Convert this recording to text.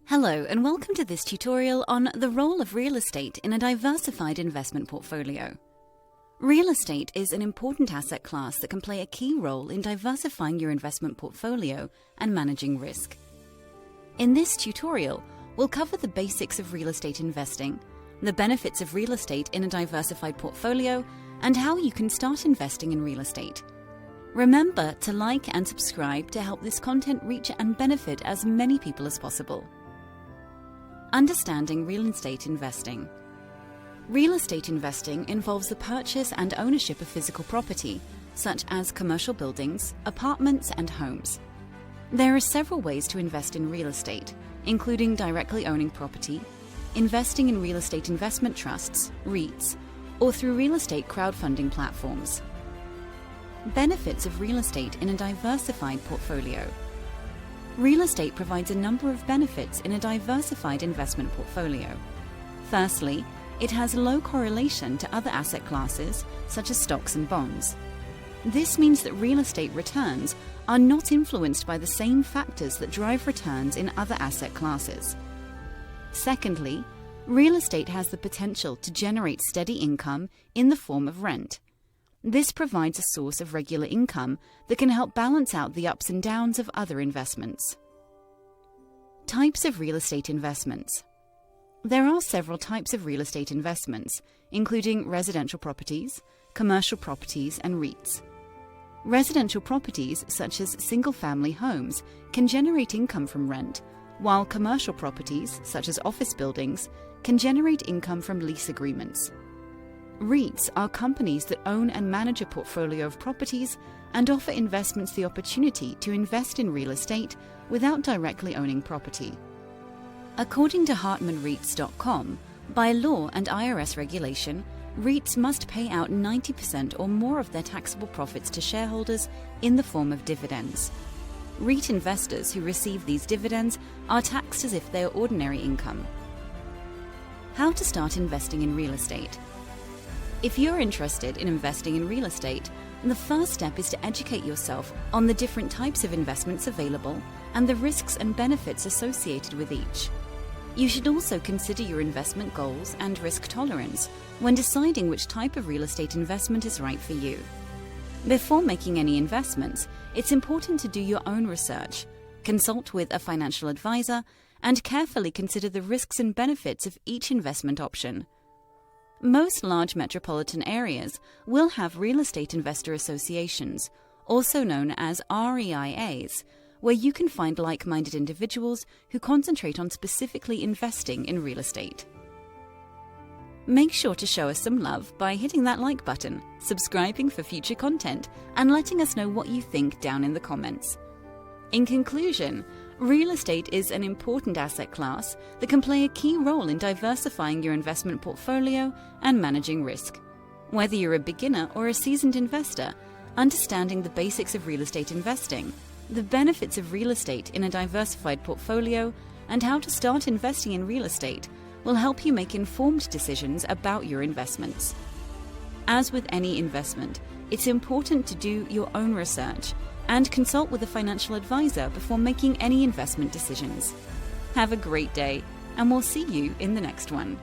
Hello and welcome to this tutorial on the role of real estate in a diversified investment portfolio. Real estate is an important asset class that can play a key role in diversifying your investment portfolio and managing risk. In this tutorial, we'll cover the basics of real estate investing, the benefits of real estate in a diversified portfolio, and how you can start investing in real estate. Remember to like and subscribe to help this content reach and benefit as many people as possible. Understanding real estate investing. Real estate investing involves the purchase and ownership of physical property, such as commercial buildings, apartments, and homes. There are several ways to invest in real estate, including directly owning property, investing in real estate investment trusts, REITs, or through real estate crowdfunding platforms. Benefits of real estate in a diversified portfolio. Real estate provides a number of benefits in a diversified investment portfolio. Firstly, it has low correlation to other asset classes, such as stocks and bonds. This means that real estate returns are not influenced by the same factors that drive returns in other asset classes. Secondly, real estate has the potential to generate steady income in the form of rent. This provides a source of regular income that can help balance out the ups and downs of other investments. Types of real estate investments. There are several types of real estate investments, including residential properties, commercial properties, and REITs. Residential properties, such as single-family homes, can generate income from rent, while commercial properties, such as office buildings, can generate income from lease agreements. REITs are companies that own and manage a portfolio of properties and offer investments the opportunity to invest in real estate without directly owning property. According to HartmanREITs.com, by law and IRS regulation, REITs must pay out 90% or more of their taxable profits to shareholders in the form of dividends. REIT investors who receive these dividends are taxed as if they are ordinary income. How to start investing in real estate. If you're interested in investing in real estate, the first step is to educate yourself on the different types of investments available and the risks and benefits associated with each. You should also consider your investment goals and risk tolerance when deciding which type of real estate investment is right for you. Before making any investments, it's important to do your own research, consult with a financial advisor, and carefully consider the risks and benefits of each investment option. Most large metropolitan areas will have real estate investor associations, also known as REIAs, where you can find like-minded individuals who concentrate on specifically investing in real estate. Make sure to show us some love by hitting that like button, subscribing for future content, and letting us know what you think down in the comments. In conclusion, real estate is an important asset class that can play a key role in diversifying your investment portfolio and managing risk. Whether you're a beginner or a seasoned investor, understanding the basics of real estate investing, the benefits of real estate in a diversified portfolio, and how to start investing in real estate will help you make informed decisions about your investments. As with any investment, it's important to do your own research and consult with a financial advisor before making any investment decisions. Have a great day, and we'll see you in the next one.